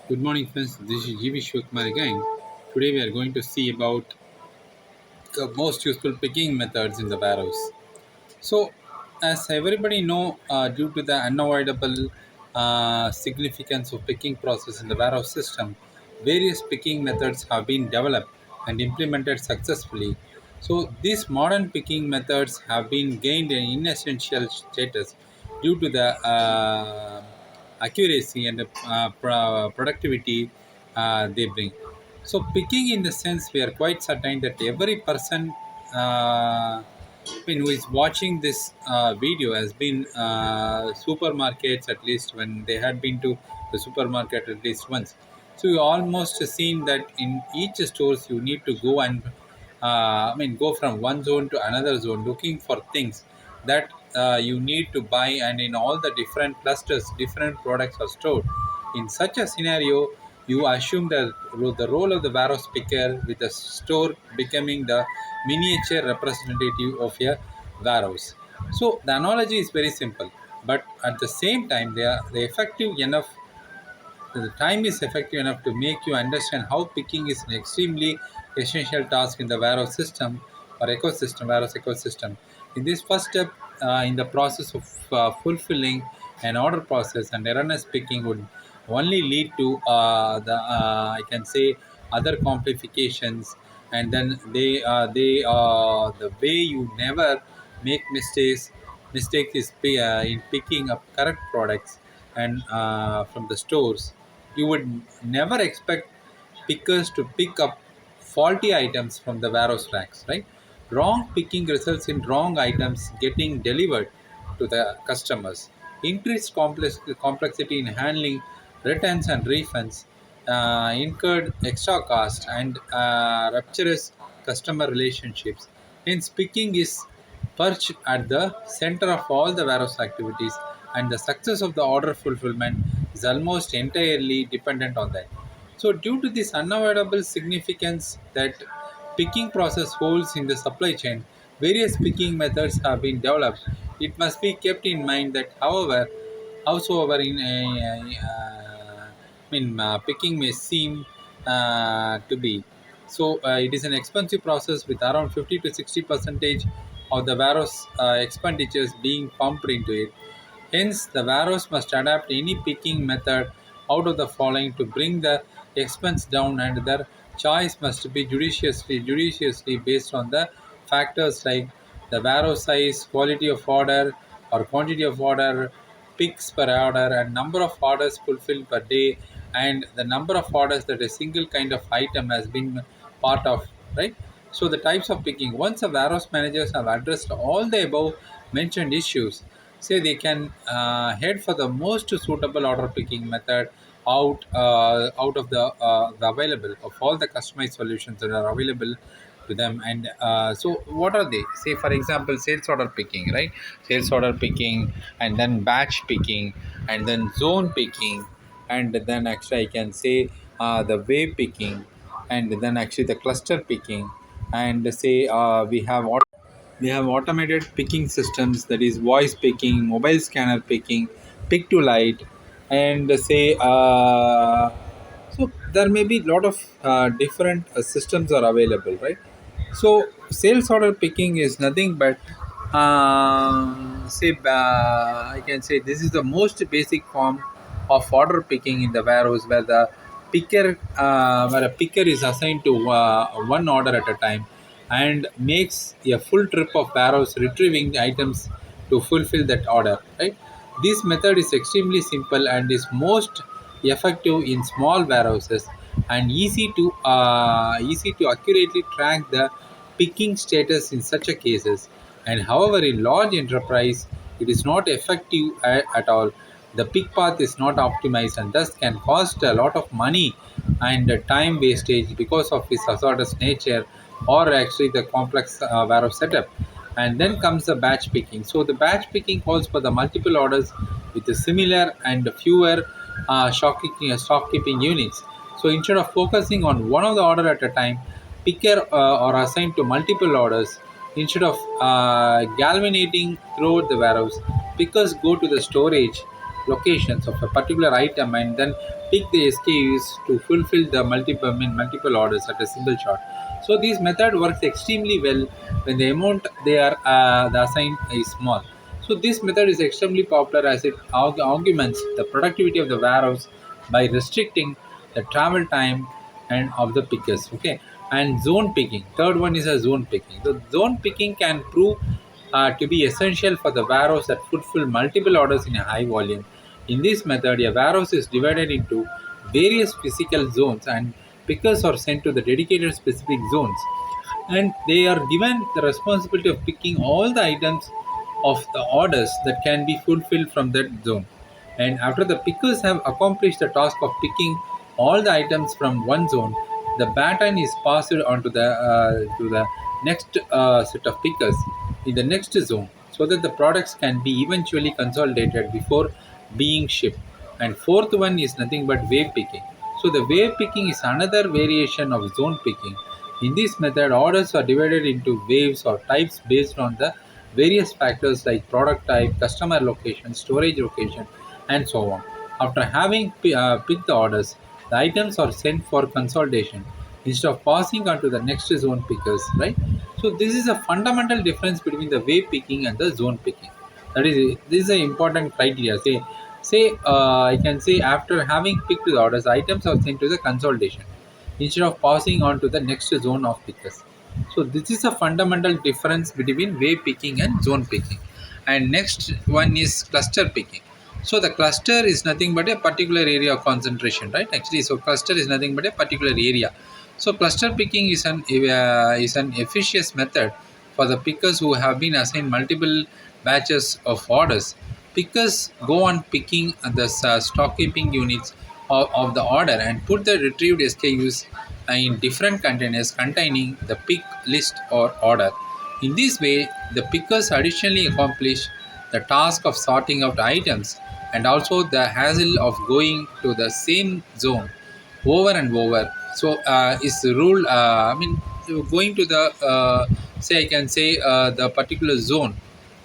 Good morning, friends. This is GV Shivkumar again. Today we are going to see about the most useful picking methods in the warehouse. So, as everybody know, due to the unavoidable significance of picking process in the warehouse system, various picking methods have been developed and implemented successfully. So, these modern picking methods have been gained an inessential status due to the accuracy and productivity they bring. So, picking in the sense we are quite certain that every person who is watching this video has been supermarkets at least when they had been to the supermarket at least once. So you almost seen that in each stores you need to go and go from one zone to another zone looking for things that you need to buy, and in all the different clusters different products are stored. In such a scenario, you assume that the role of the warehouse picker, with the store becoming the miniature representative of a warehouse. So the analogy is very simple, but at the same time, they effective enough. The time is effective enough to make you understand how picking is an extremely essential task in the warehouse system or ecosystem, warehouse ecosystem. In this first step, in the process of fulfilling an order process, and erroneous picking would only lead to I can say other complications, and then the way you never make mistake is in picking up correct products and from the stores. You would never expect pickers to pick up faulty items from the warehouse racks, right? Wrong picking results in wrong items getting delivered to the customers. Increased complexity in handling returns and refunds, incurred extra cost, and rupturous customer relationships. Hence, picking is perched at the center of all the warehouse activities, and the success of the order fulfillment is almost entirely dependent on that. So, due to this unavoidable significance that picking process holds in the supply chain, various picking methods have been developed. It must be kept in mind that, howsoever picking may seem to be. So it is an expensive process with around 50 to 60 percentage of the warehouse expenditures being pumped into it. Hence, the warehouse must adapt any picking method out of the following to bring the expense down, and their choice must be judiciously based on the factors like the warehouse size, quality of order or quantity of order, picks per order, and number of orders fulfilled per day, and the number of orders that a single kind of item has been part of, right? So the types of picking, once the warehouse managers have addressed all the above mentioned issues, say they can head for the most suitable order picking method out of the available of all the customized solutions that are available to them. And so what are they? Say for example, sales order picking, right? Sales order picking, and then batch picking, and then zone picking, and then actually I can say the wave picking, and then actually the cluster picking, and say we have automated picking systems, that is voice picking, mobile scanner picking, pick to light, and say so there may be a lot of different systems are available, right? So sales order picking is nothing but I can say this is the most basic form of order picking in the warehouse, where a picker is assigned to one order at a time and makes a full trip of warehouse retrieving the items to fulfill that order, right? This method is extremely simple and is most effective in small warehouses, and easy to accurately track the picking status in such a cases. And however, in large enterprise, it is not effective at all. The pick path is not optimized and thus can cost a lot of money and time wastage because of its hazardous nature, or actually the complex warehouse setup. And then comes the batch picking. So the batch picking calls for the multiple orders with a similar and fewer stock keeping units. So instead of focusing on one of the order at a time, picker are assigned to multiple orders. Instead of galvanizing throughout the warehouse, pickers go to the storage locations of a particular item and then pick the SKUs to fulfill the multiple orders at a single shot. So this method works extremely well when the amount they are the assigned is small. So this method is extremely popular as it augments the productivity of the warehouse by restricting the travel time and of the pickers. Okay, and zone picking. Third one is a zone picking. The zone picking can prove to be essential for the warehouse that fulfill multiple orders in a high volume. In this method, a warehouse is divided into various physical zones and pickers are sent to the dedicated specific zones and they are given the responsibility of picking all the items of the orders that can be fulfilled from that zone. And after the pickers have accomplished the task of picking all the items from one zone, the baton is passed on to the next set of pickers in the next zone so that the products can be eventually consolidated before being shipped. And fourth one is nothing but wave picking. So the wave picking is another variation of zone picking. In this method, orders are divided into waves or types based on the various factors like product type, customer location, storage location, and so on. After having picked the orders, the items are sent for consolidation instead of passing on to the next zone pickers, right? So this is a fundamental difference between the wave picking and the zone picking. That is, this is an important criteria. I can say after having picked the orders, items are sent to the consolidation instead of passing on to the next zone of pickers. So this is a fundamental difference between wave picking and zone picking. And next one is cluster picking. So the cluster is nothing but a particular area of concentration, right? Actually, so cluster is nothing but a particular area. So cluster picking is an efficient method for the pickers who have been assigned multiple batches of orders. Pickers go on picking the stock keeping units of the order and put the retrieved SKUs in different containers containing the pick list or order. In this way, the pickers additionally accomplish the task of sorting out items and also the hassle of going to the same zone over and over. So is the rule. Going to the say I can say the particular zone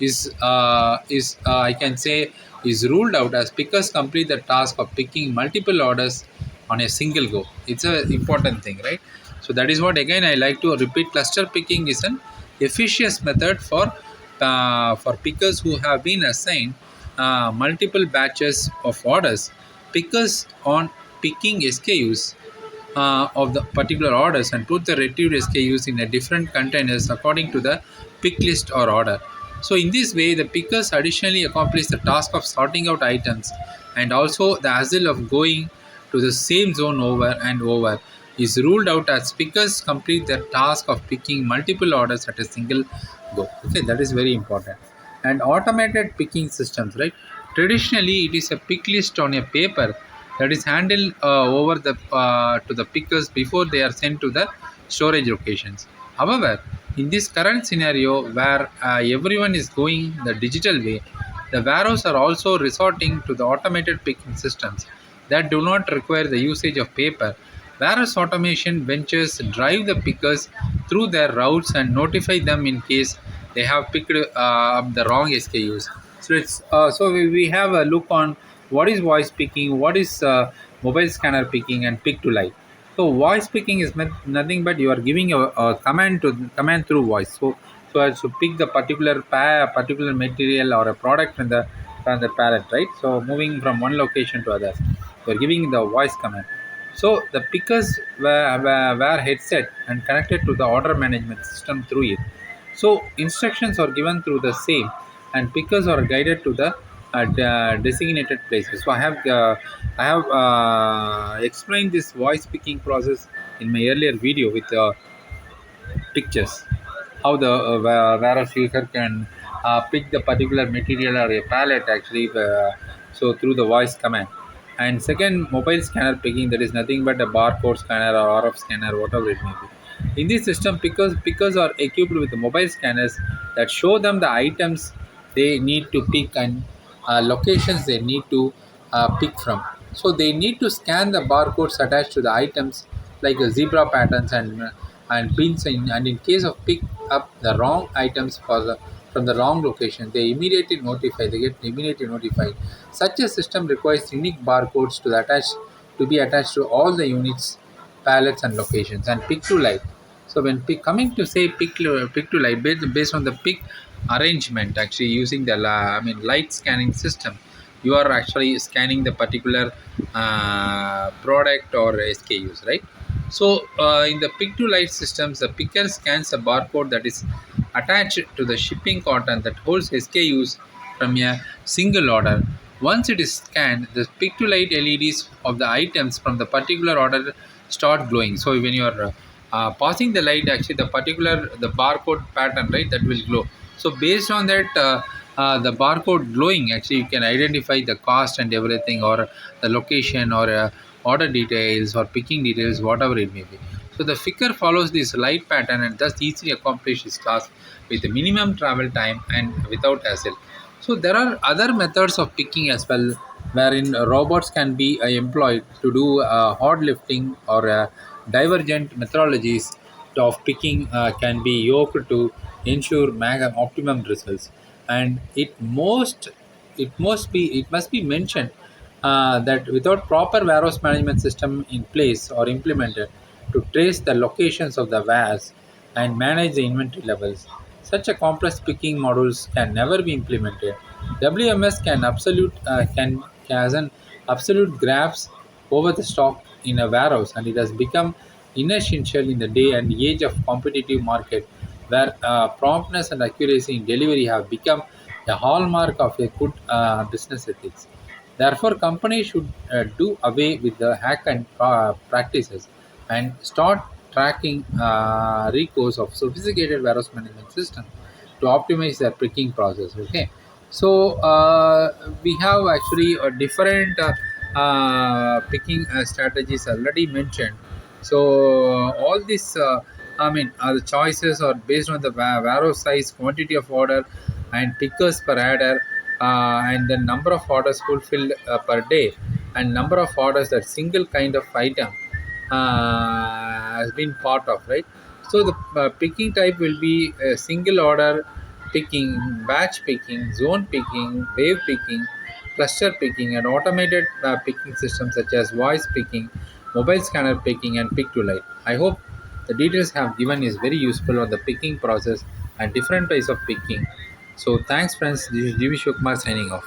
is I can say is ruled out as pickers complete the task of picking multiple orders on a single go. It's a important thing, right? So that is what again I like to repeat. Cluster picking is an efficient method for pickers who have been assigned multiple batches of orders. Pickers on picking SKUs of the particular orders and put the retrieved SKUs in a different containers according to the pick list or order. So in this way, the pickers additionally accomplish the task of sorting out items and also the hassle of going to the same zone over and over is ruled out as pickers complete the task of picking multiple orders at a single go. Okay, that is very important. And automated picking systems, right? Traditionally, it is a pick list on a paper that is handled over the to the pickers before they are sent to the storage locations. However, in this current scenario where everyone is going the digital way, the warehouse are also resorting to the automated picking systems that do not require the usage of paper. Warehouse automation ventures drive the pickers through their routes and notify them in case they have picked up the wrong SKUs. So we have a look on what is voice picking, what is mobile scanner picking, and pick to live. So voice picking is nothing but you are giving a command through voice. So as to pick the particular material or a product from the pallet, right? So moving from one location to other, you are giving the voice command. So the pickers were headset and connected to the order management system through it. So instructions are given through the same, and pickers are guided to the designated places. So I have explained this voice picking process in my earlier video with pictures. How the warehouse user can pick the particular material or a pallet actually. So through the voice command. And second, mobile scanner picking, that is nothing but a barcode scanner or RF scanner, whatever it may be. In this system, pickers are equipped with the mobile scanners that show them the items they need to pick and locations they need to pick from. So they need to scan the barcodes attached to the items like zebra patterns and pins. And in case of pick up the wrong items from the wrong location, they get immediately notified Such a system requires unique barcodes to be attached to all the units, pallets, and locations, and pick to light. So when coming to say pick to light, based on the pick arrangement, actually using the light scanning system, you are actually scanning the particular product or SKUs, right? So in the pick to light systems, the picker scans a barcode that is attached to the shipping carton that holds SKUs from a single order. Once it is scanned, the pick to light LEDs of the items from the particular order start glowing. So when you are passing the light, actually the barcode pattern, right, that will glow. So based on that, the barcode glowing, actually you can identify the cost and everything, or the location, or order details, or picking details, whatever it may be. So the picker follows this light pattern and thus easily accomplishes task with a minimum travel time and without hassle. So there are other methods of picking as well, wherein robots can be employed to do hard lifting, or divergent methodologies of picking can be yoked to ensure optimum results. And it must be mentioned that without proper warehouse management system in place or implemented to trace the locations of the wares and manage the inventory levels, such a complex picking modules can never be implemented. WMS can has an absolute grasp over the stock in a warehouse, and it has become inessential in the day and age of competitive market, where promptness and accuracy in delivery have become a hallmark of a good business ethics. Therefore, companies should do away with the hack and practices and start tracking recourse of sophisticated warehouse management system to optimize their picking process. Okay, so we have actually a different picking strategies already mentioned. So all these, the choices are based on the warehouse size, quantity of order, and pickers per adder, and the number of orders fulfilled per day, and number of orders that single kind of item has been part of, right? So the picking type will be a single order picking, batch picking, zone picking, wave picking, cluster picking, and automated picking systems such as voice picking, mobile scanner picking, and pick to light. I hope the details have given is very useful on the picking process and different types of picking. So thanks friends, this is Jimmy Shukmar signing off.